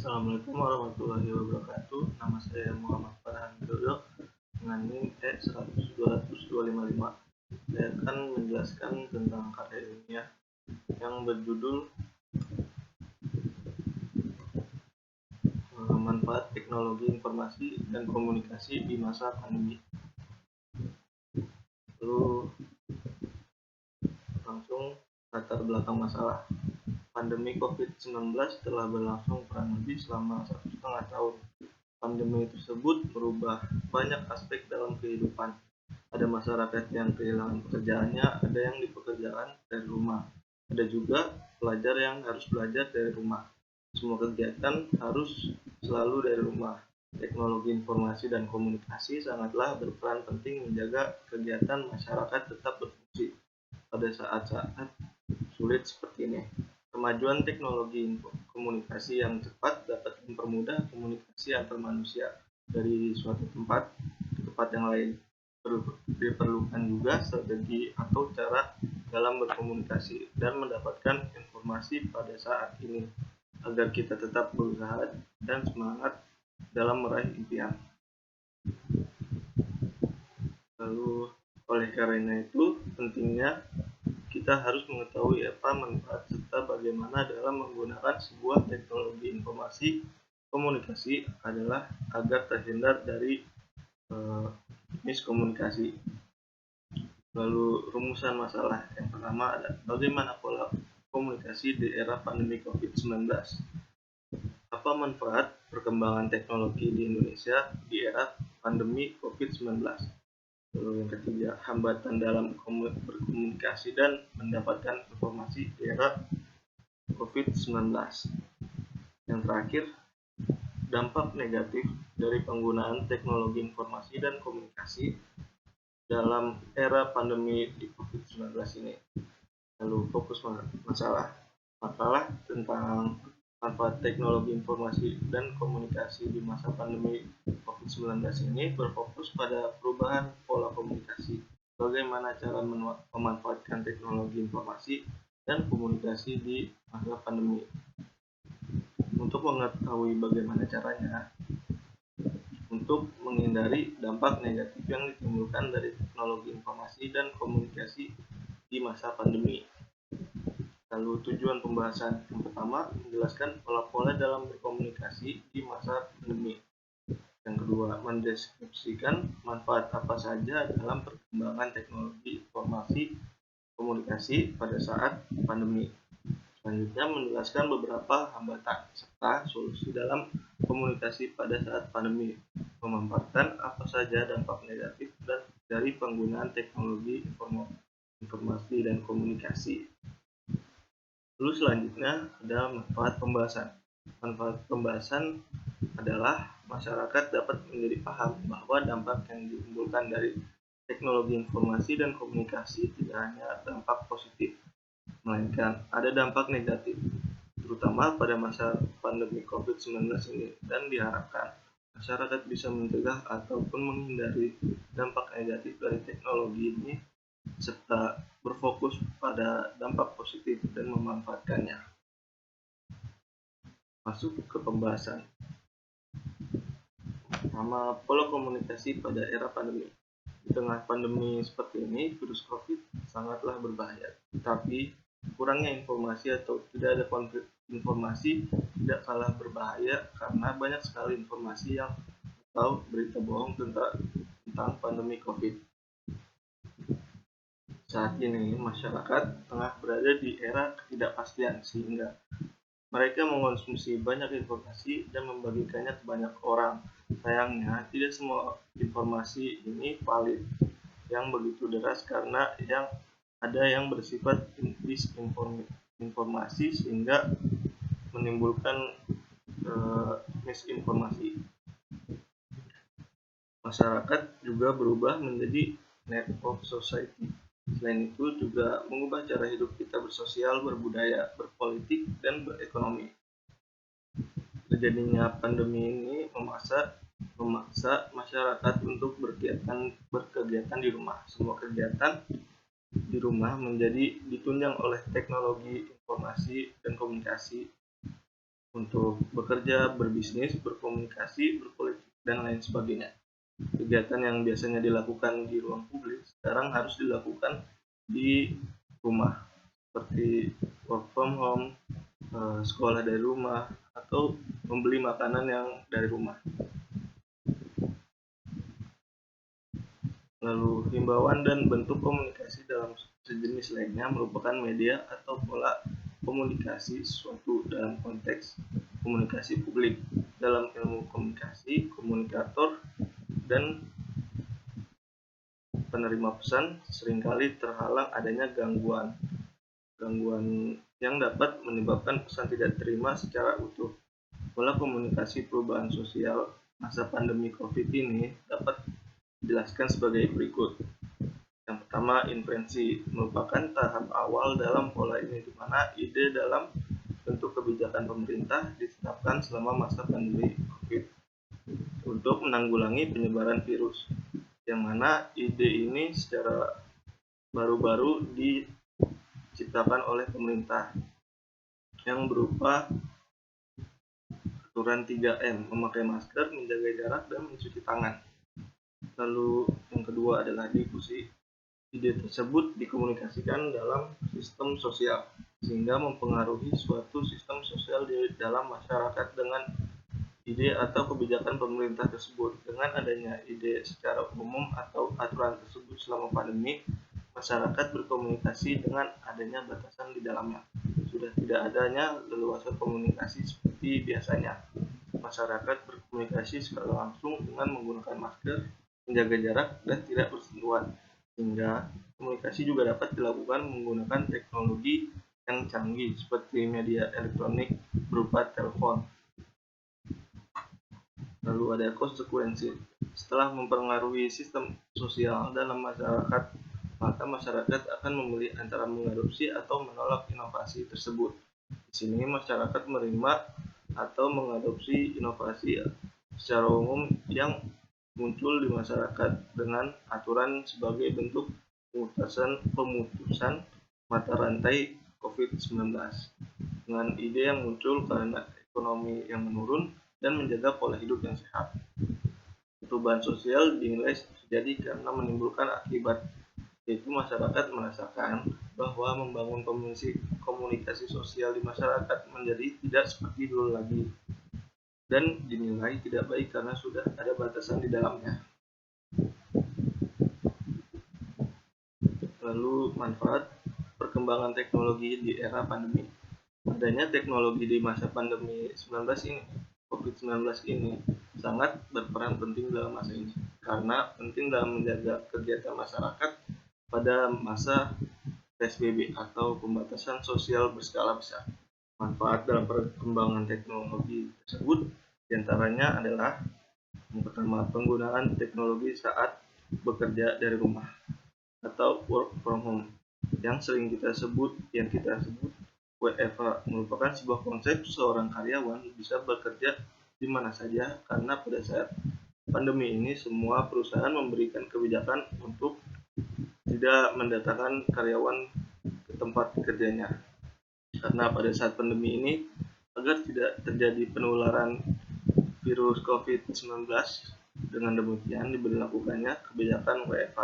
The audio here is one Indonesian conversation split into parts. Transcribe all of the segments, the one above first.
Assalamualaikum warahmatullahi wabarakatuh. Nama saya Muhammad Farhan Widodo dengan NIM E100255. Saya akan menjelaskan tentang karya ilmiah yang berjudul Manfaat Teknologi Informasi dan Komunikasi di Masa Pandemi. Lalu langsung latar belakang masalah. Pandemi COVID-19 telah berlangsung kurang lebih selama 1,5 tahun. Pandemi tersebut merubah banyak aspek dalam kehidupan. Ada masyarakat yang kehilangan pekerjaannya, ada yang dipekerjakan dari rumah. Ada juga pelajar yang harus belajar dari rumah. Semua kegiatan harus selalu dari rumah. Teknologi informasi dan komunikasi sangatlah berperan penting menjaga kegiatan masyarakat tetap berfungsi pada saat-saat sulit seperti ini. Kemajuan teknologi komunikasi yang cepat dapat mempermudah komunikasi antar manusia dari suatu tempat ke tempat yang lain. Diperlukan juga strategi atau cara dalam berkomunikasi dan mendapatkan informasi pada saat ini agar kita tetap berusaha dan semangat dalam meraih impian. Lalu oleh karena itu pentingnya kita harus mengetahui apa manfaat serta bagaimana dalam menggunakan sebuah teknologi informasi komunikasi adalah agar terhindar dari miskomunikasi. Lalu rumusan masalah yang pertama ada bagaimana pola komunikasi di era pandemi COVID-19. Apa manfaat perkembangan teknologi di Indonesia di era pandemi COVID-19? Lalu yang ketiga, hambatan dalam berkomunikasi dan mendapatkan informasi di era COVID-19. Yang terakhir, dampak negatif dari penggunaan teknologi informasi dan komunikasi dalam era pandemi di COVID-19 ini. Lalu fokus masalah tentang manfaat teknologi informasi dan komunikasi di masa pandemi COVID-19 ini berfokus pada perubahan pola komunikasi, bagaimana cara memanfaatkan teknologi informasi dan komunikasi di masa pandemi. Untuk mengetahui bagaimana caranya, untuk menghindari dampak negatif yang ditimbulkan dari teknologi informasi dan komunikasi di masa pandemi. Lalu tujuan pembahasan yang pertama, menjelaskan pola-pola dalam berkomunikasi di masa pandemi. Yang kedua, mendeskripsikan manfaat apa saja dalam perkembangan teknologi informasi komunikasi pada saat pandemi. Selanjutnya, menjelaskan beberapa hambatan serta solusi dalam komunikasi pada saat pandemi, memaparkan apa saja dampak negatif dari penggunaan teknologi informasi dan komunikasi. Lalu selanjutnya ada manfaat pembahasan. Manfaat pembahasan adalah masyarakat dapat menjadi paham bahwa dampak yang ditimbulkan dari teknologi informasi dan komunikasi tidak hanya dampak positif, melainkan ada dampak negatif, terutama pada masa pandemi COVID-19 ini, dan diharapkan masyarakat bisa mencegah ataupun menghindari dampak negatif dari teknologi ini serta berfokus pada dampak positif dan memanfaatkannya. Masuk ke pembahasan. Pertama, pola komunikasi pada era pandemi. Di tengah pandemi seperti ini, virus COVID sangatlah berbahaya. Tetapi kurangnya informasi atau tidak ada konflik informasi tidak kalah berbahaya karena banyak sekali informasi yang atau berita bohong tentang pandemi COVID. Saat ini masyarakat tengah berada di era ketidakpastian sehingga mereka mengonsumsi banyak informasi dan membagikannya ke banyak orang. Sayangnya, tidak semua informasi ini valid yang begitu deras karena ada yang bersifat disinformasi sehingga menimbulkan misinformasi. Masyarakat juga berubah menjadi network society. Selain itu juga mengubah cara hidup kita bersosial, berbudaya, berpolitik, dan berekonomi. Terjadinya pandemi ini memaksa masyarakat untuk berkegiatan di rumah. Semua kegiatan di rumah menjadi ditunjang oleh teknologi informasi dan komunikasi. untuk bekerja, berbisnis, berkomunikasi, berpolitik, dan lain sebagainya. Kegiatan yang biasanya dilakukan di ruang publik sekarang harus dilakukan di rumah, seperti work from home, sekolah dari rumah, atau membeli makanan yang dari rumah. Lalu, himbauan dan bentuk komunikasi dalam sejenis lainnya merupakan media atau pola komunikasi sesuatu dalam konteks komunikasi publik. Dalam ilmu komunikasi, komunikator dan penerima pesan seringkali terhalang adanya gangguan yang dapat menyebabkan pesan tidak terima secara utuh. Pola komunikasi perubahan sosial masa pandemi COVID ini dapat dijelaskan sebagai berikut. Yang pertama, invensi merupakan tahap awal dalam pola ini, di mana ide dalam bentuk kebijakan pemerintah ditetapkan selama masa pandemi COVID untuk menanggulangi penyebaran virus, yang mana ide ini secara baru-baru diciptakan oleh pemerintah, yang berupa aturan 3M, memakai masker, menjaga jarak, dan mencuci tangan. Lalu yang kedua adalah difusi. Ide tersebut dikomunikasikan dalam sistem sosial, sehingga mempengaruhi suatu sistem sosial di dalam masyarakat dengan ide atau kebijakan pemerintah tersebut. Dengan adanya ide secara umum atau aturan tersebut selama pandemi, masyarakat berkomunikasi dengan adanya batasan di dalamnya. Sudah tidak adanya leluasa komunikasi seperti biasanya. Masyarakat berkomunikasi secara langsung dengan menggunakan masker, menjaga jarak, dan tidak bersentuhan, sehingga komunikasi juga dapat dilakukan menggunakan teknologi yang canggih seperti media elektronik berupa telepon. Lalu ada konsekuensi. Setelah mempengaruhi sistem sosial dalam masyarakat, maka masyarakat akan memilih antara mengadopsi atau menolak inovasi tersebut. Di sini masyarakat menerima atau mengadopsi inovasi secara umum yang muncul di masyarakat dengan aturan sebagai bentuk pemutusan mata rantai COVID-19 dengan ide yang muncul karena ekonomi yang menurun dan menjaga pola hidup yang sehat. Perubahan sosial dinilai terjadi karena menimbulkan akibat, yaitu masyarakat merasakan bahwa membangun komunikasi sosial di masyarakat menjadi tidak seperti dulu lagi, dan dinilai tidak baik karena sudah ada batasan di dalamnya. Lalu manfaat perkembangan teknologi di era pandemi. Adanya teknologi di masa pandemi COVID-19 ini sangat berperan penting dalam masa ini, karena penting dalam menjaga kegiatan masyarakat pada masa PSBB atau pembatasan sosial berskala besar. Manfaat dalam perkembangan teknologi tersebut diantaranya adalah yang pertama, penggunaan teknologi saat bekerja dari rumah atau work from home yang kita sebut WFH merupakan sebuah konsep seorang karyawan bisa bekerja di mana saja, karena pada saat pandemi ini semua perusahaan memberikan kebijakan untuk tidak mendatangkan karyawan ke tempat kerjanya, karena pada saat pandemi ini agar tidak terjadi penularan virus COVID-19. Dengan demikian diberlakukannya kebijakan WFH.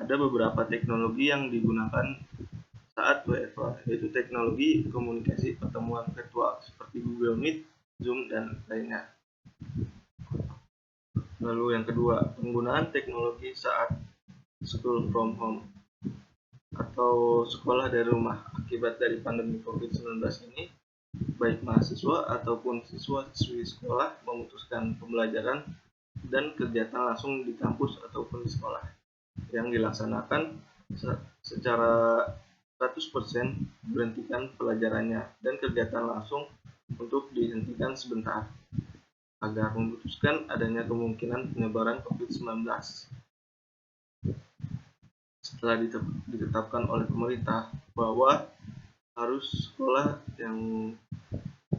Ada beberapa teknologi yang digunakan saat WFH, yaitu teknologi komunikasi pertemuan virtual seperti Google Meet, Zoom, dan lainnya. Lalu yang kedua, penggunaan teknologi saat school from home atau sekolah dari rumah. Akibat dari pandemi COVID-19 ini, baik mahasiswa ataupun siswa-siswi sekolah memutuskan pembelajaran dan kegiatan langsung di kampus ataupun di sekolah yang dilaksanakan secara 100% berhentikan pelajarannya dan kegiatan langsung untuk dihentikan sebentar agar memutuskan adanya kemungkinan penyebaran COVID-19. Setelah ditetapkan oleh pemerintah bahwa harus sekolah yang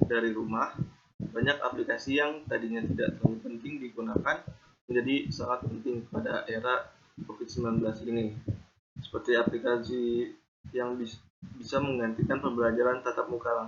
dari rumah, banyak aplikasi yang tadinya tidak terlalu penting digunakan menjadi sangat penting pada era COVID-19 ini, seperti aplikasi yang bisa menggantikan pembelajaran tatap muka